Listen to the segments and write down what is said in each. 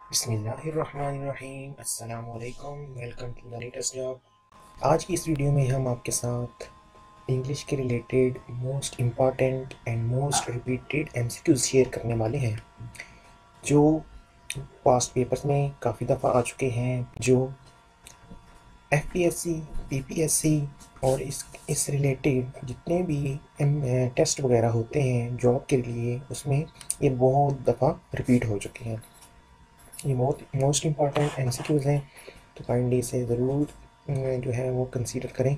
बिस्मिल्लाहिर्रहमानिर्रहीम अस्सलाम वालेकुम। Welcome to the latest job. आज की इस वीडियो में हम आपके साथ इंग्लिश के related most important and most repeated MCQs share करने वाले हैं जो पास्ट पेपर्स में काफ़ी दफ़ा आ चुके हैं, जो एफपीएससी, पीपीएससी और इस रिलेटेड जितने भी टेस्ट वगैरह होते हैं जॉब के लिए, उसमें ये बहुत दफ़ा रिपीट हो चुके हैं। ये मोस्ट इम्पॉर्टेंट एमसीक्यूज़ हैं, तो काइंडली इसे ज़रूर जो है वो कंसीडर करें।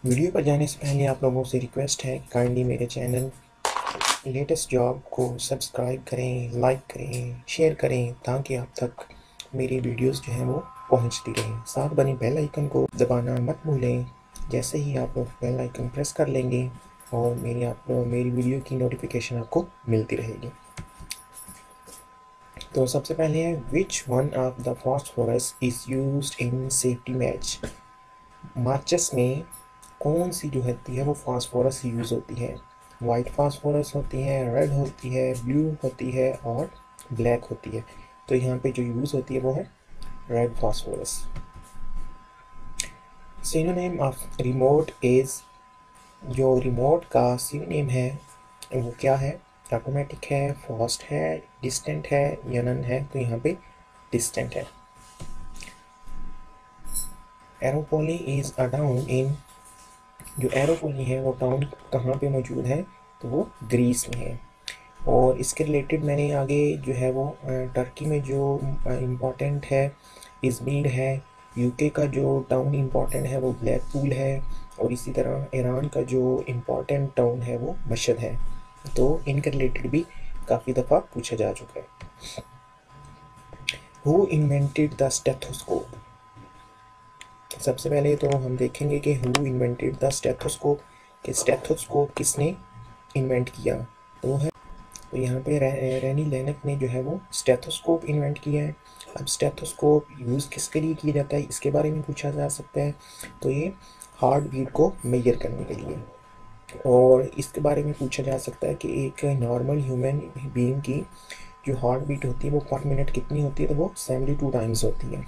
वीडियो पर जाने से पहले आप लोगों से रिक्वेस्ट है कि काइंडली मेरे चैनल लेटेस्ट जॉब को सब्सक्राइब करें, लाइक करें, शेयर करें, ताकि आप तक मेरी वीडियोस जो हैं वो पहुंचती रहें। साथ बने बेल आइकन को दबाना मत भूलें। जैसे ही आप लोग बेल आइकन प्रेस कर लेंगे और मेरी वीडियो की नोटिफिकेशन आपको मिलती रहेगी। तो सबसे पहले है which one of the phosphorus is used in safety match. माचिस में कौन सी जो होती है वो फास्फोरस यूज़ होती है? वाइट फास्फोरस होती है, रेड होती है, ब्लू होती है और ब्लैक होती है। तो यहाँ पे जो यूज़ होती है वो है red phosphorus. Synonym of remote is, जो रिमोट का सिनोनिम है वो क्या है? ऑटोमेटिक है, फास्ट है, डिस्टेंट है या नन है? तो यहाँ पे डिस्टेंट है। एरोपोली इज अ टाउन इन, जो एरोपोली है वो टाउन कहाँ पे मौजूद है? तो वो ग्रीस में है। और इसके रिलेटेड मैंने आगे जो है वो टर्की में जो इम्पोर्टेंट है इज़मिर है। यूके का जो टाउन इम्पोर्टेंट है वो ब्लैकपूल है। और इसी तरह ईरान का जो इम्पोर्टेंट टाउन है वो मशहद है। तो इनके रिलेटेड भी काफ़ी दफ़ा पूछा जा चुका है। Who invented the stethoscope? सबसे पहले तो हम देखेंगे कि हु इन्वेंटेड द स्टेथोस्कोप, कि स्टेथोस्कोप किसने इन्वेंट किया? तो है, तो यहाँ पे रैनी लेनक ने जो है वो स्टेथोस्कोप इन्वेंट किया है। अब स्टेथोस्कोप यूज़ किसके लिए किया जाता है, इसके बारे में पूछा जा सकता है। तो ये हार्ट बीट को मेजर करने के लिए। और इसके बारे में पूछा जा सकता है कि एक नॉर्मल ह्यूमन बीइंग की जो हार्ट बीट होती है वो पर मिनट कितनी होती है? तो वो 72 टाइम्स होती है।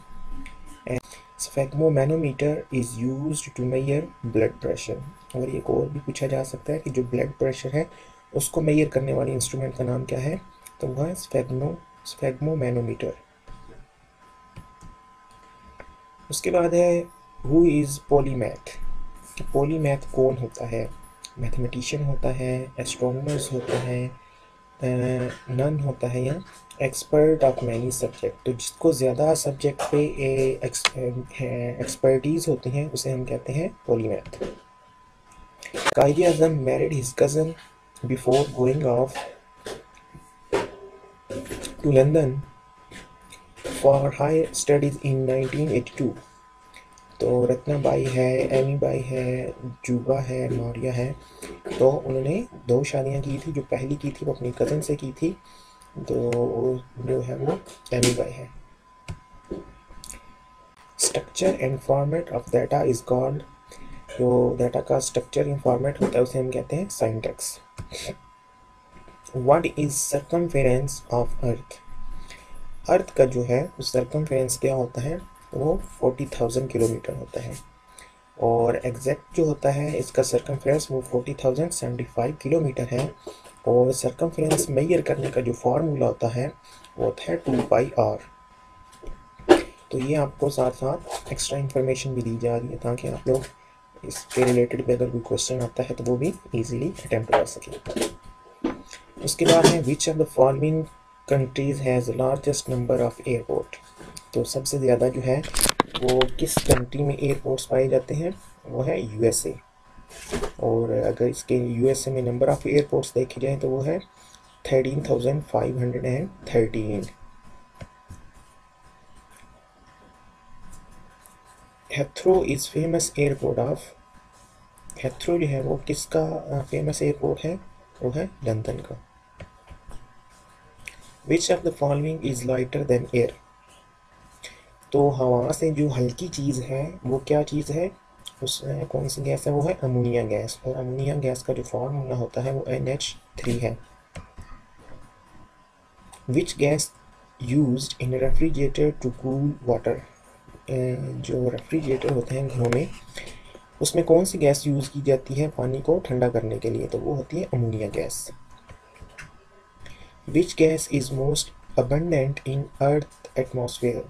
Sphygmomanometer is used to measure blood pressure. और एक और भी पूछा जा सकता है कि जो ब्लड प्रेशर है उसको मेजर करने वाले इंस्ट्रूमेंट का नाम क्या है? तो वह है स्फेग्मोमैनोमीटर। उसके बाद है हु इज़ पॉलीमैथ। पॉलीमैथ कौन होता है? मैथमेटिशियन होता है, एस्ट्रोनॉमर्स होता है, नन होता है, या एक्सपर्ट ऑफ मैनी सब्जेक्ट। तो जिसको ज़्यादा सब्जेक्ट पे एक्सपर्टीज़ होती हैं उसे हम कहते हैं polymath. Quaid Azam married his cousin before going off to London for higher studies in 1982। तो रत्ना बाई है, एमी बाई है, जुबा है, मौर्या है। तो उन्होंने 2 शादियाँ की थी। जो पहली की थी वो अपनी कज़न से की थी, तो जो है वो एमी बाई है। Structure and format of data is called, जो डाटा का स्ट्रक्चर एंड फॉर्मेट होता है उसे हम कहते हैं syntax. What is circumference of earth? Earth का जो है उस सर्कमफेरेंस क्या होता है? वो 40,000 किलोमीटर होता है। और एग्जैक्ट जो होता है इसका सर्कमफेरेंस वो 40,075 किलोमीटर है। और सर्कमफेरेंस मेजर करने का जो फार्मूला होता है वो होता है 2πr। तो ये आपको साथ साथ एक्स्ट्रा इन्फॉर्मेशन भी दी जा रही है ताकि आप लोग इसके रिलेटेड भी अगर कोई क्वेश्चन आता है तो वो भी इजीली अटेम्प्ट कर सकें। उसके बाद है which of the following countries has largest number of airport. तो सबसे ज़्यादा जो है वो किस कंट्री में एयरपोर्ट्स पाए जाते हैं? वो है यूएसए। और अगर इसके यूएसए में नंबर ऑफ एयरपोर्ट्स देखी जाए तो वो है 13,513। Heathrow is famous airport of, Heathrow जो है वो किसका फेमस एयरपोर्ट है? वो है लंदन का। Which of the following is lighter than air. तो हवा से जो हल्की चीज़ है वो क्या चीज़ है? उसमें कौन सी गैस है? वो है अमोनिया गैस। और अमोनिया गैस का जो फॉर्मूला होता है वो NH3 है। Which gas used in refrigerator to cool water. जो रेफ्रिजरेटर होते हैं घरों में, उसमें कौन सी गैस यूज़ की जाती है पानी को ठंडा करने के लिए? तो वो होती है ammonia gas. Which gas is most abundant in earth atmosphere?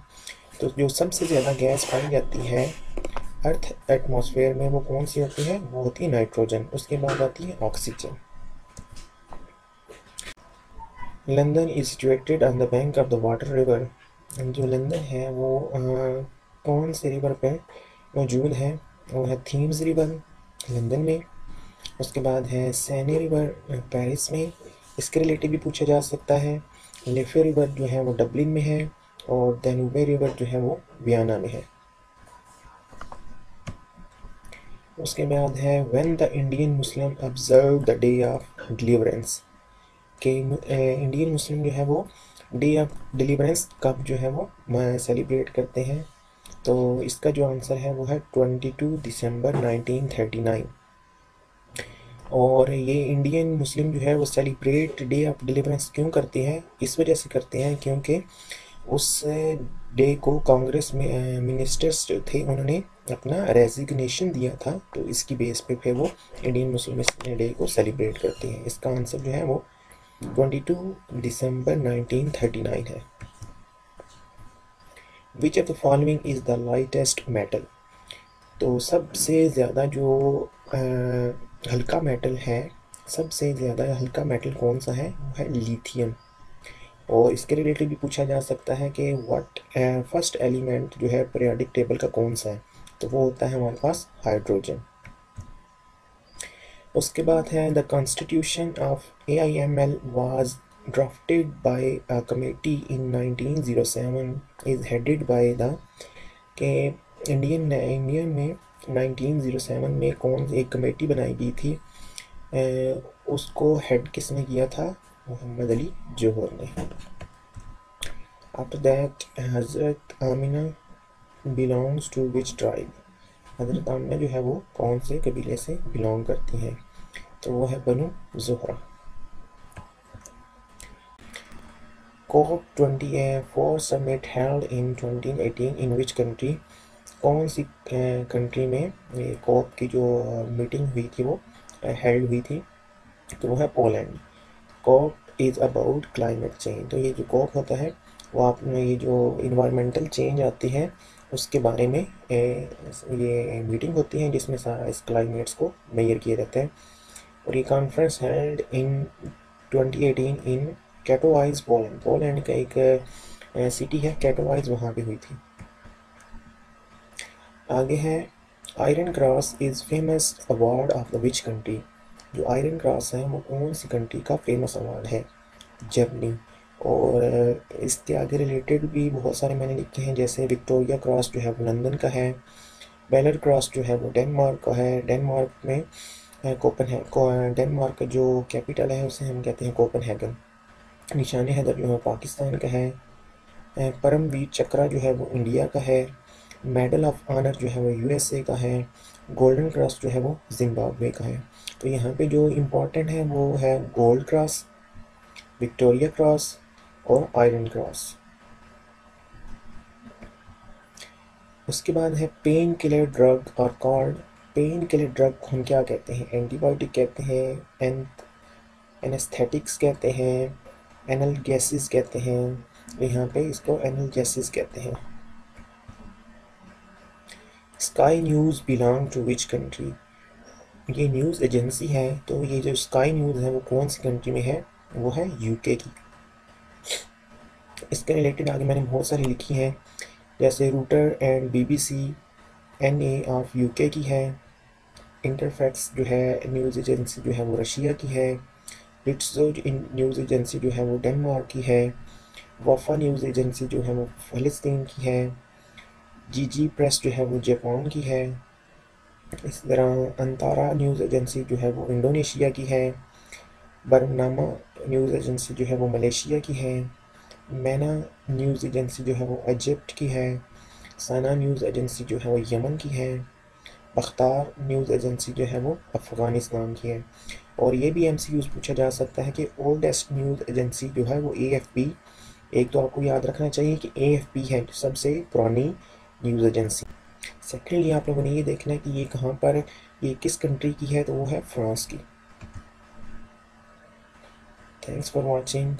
तो जो सबसे ज़्यादा गैस पाई जाती है अर्थ एटमॉस्फेयर में, वो कौन सी होती है? वो होती है नाइट्रोजन। उसके बाद आती है oxygen. London is situated on the bank of the water river. जो लंदन है वो कौन से रिवर पे मौजूद है? वो है थीम्स रिवर लंदन में। उसके बाद है सैनी रिवर पेरिस में। इसके रिलेटिव भी पूछा जा सकता है। लेफे रिवर जो है वो डबलिन में है, और दानुबे रिवर जो है वो वियना में है। उसके बाद है when the Indian Muslim observe the day of deliverance. के इंडियन मुस्लिम जो है वो डे ऑफ डिलीवरेंस कब जो है वो सेलिब्रेट करते हैं? तो इसका जो आंसर है वो है 22 दिसंबर 1939। और ये इंडियन मुस्लिम जो है वो सेलिब्रेट डे ऑफ डिलीवरेंस क्यों करते हैं? इस वजह से करते हैं क्योंकि उस डे को कांग्रेस में मिनिस्टर्स जो थे उन्होंने अपना रेजिग्नेशन दिया था, तो इसकी बेस पे फिर वो इंडियन मुस्लिम डे को सेलिब्रेट करते हैं। इसका आंसर जो है वो 22 दिसंबर 1939 है। Which of the following is the lightest metal? तो सबसे ज़्यादा जो हल्का मेटल है, सबसे ज़्यादा हल्का मेटल कौन सा है? वो है लिथियम। और इसके रिलेटेड भी पूछा जा सकता है कि व्हाट फर्स्ट एलिमेंट जो है पीरियोडिक टेबल का कौन सा है? तो वो होता है हमारे पास हाइड्रोजन। उसके बाद है the constitution of AIML was drafted bye a committee in 1907 is headed by the के इंडियन में 1907 में कौन एक कमेटी बनाई गई थी? उसको हेड किसने किया था? मोहम्मद अली जौहर ने। आफ्टर दैट हज़रत Amina belongs to which tribe? हज़रत आमिना जो है वो कौन से कबीले से बिलोंग करती हैं? तो वो है बनु Zuhra. COP24 summit held in 2018 in which country? कौन सी कंट्री में ये कॉप की जो मीटिंग हुई थी वो हेल्ड हुई थी? तो वो है Poland. COP is about climate change. तो ये जो कॉप होता है वो आपने ये जो इन्वायरमेंटल चेंज आती है उसके बारे में ये मीटिंग होती है जिसमें सारा इस क्लाइमेट्स को मेजर किया जाता है। और ये conference held in 2018 in Katowice Poland. Poland का एक सिटी है कैटोवाइज, वहाँ पे हुई थी। आगे है iron cross is famous award of the which country? जो आयरन क्रॉस है वो कौन सी कंट्री का फेमस अवार्ड है? जर्मनी। और इसके आगे रिलेटेड भी बहुत सारे मैंने लिखे हैं, जैसे विक्टोरिया क्रॉस जो है वो लंदन का है। बेलर क्रॉस जो है वो डेनमार्क का है। डेनमार्क में डेनमार्क का जो कैपिटल है उसे हम कहते हैं कोपनहेगन। निशान हैदर जो है पाकिस्तान का है। परमवीर चक्रा जो है वो इंडिया का है। मेडल ऑफ ऑनर जो है वो USA का है। गोल्डन क्रॉस जो है वो जिम्बाब्वे का है। तो यहाँ पे जो इम्पोर्टेंट है वो है गोल्ड क्रॉस, विक्टोरिया क्रॉस और आयरन क्रॉस। उसके बाद है पेन किलर ड्रग और कॉल्ड। पेन किलर ड्रग को हम क्या कहते हैं? एंटीबायोटिक कहते हैं, एनेस्थेटिक्स कहते हैं, एनाल्गेसिस कहते हैं। यहाँ पे इसको एनाल्गेसिस कहते हैं। Sky news belong to which country? ये न्यूज़ एजेंसी है, तो ये जो स्काई न्यूज़ है वो कौन सी कंट्री में है? वो है UK की। इसके रिलेटेड आगे मैंने बहुत सारी लिखी हैं, जैसे router and BBC NA of UK की है। इंटरफैक्स जो है न्यूज़ एजेंसी जो है वो रशिया की है। रिट्ज़ो न्यूज़ एजेंसी जो है वो डेनमार्क की है। वफा न्यूज़ एजेंसी जो है वो फ़लस्तीन की है। GG प्रेस जो है वो जापान की है। इस तरह अंतारा न्यूज़ एजेंसी जो है वो इंडोनेशिया की है। बरनामा न्यूज़ एजेंसी जो है वो मलेशिया की है। मैना न्यूज़ एजेंसी जो है वो इजिप्ट की है। सना न्यूज़ एजेंसी जो है वो यमन की है। बख्तार न्यूज़ एजेंसी जो है वो अफ़गानिस्तान की है। और ये भी MCQs पूछा जा सकता है कि ओल्डेस्ट न्यूज़ एजेंसी जो है वो AFP एक तो आपको याद रखना चाहिए कि AFP है सबसे पुरानी न्यूज़ एजेंसी। सेकेंडली आप लोगों ने ये देखना है कि ये कहाँ पर, ये किस कंट्री की है, तो वो है फ्रांस की। Thanks for watching.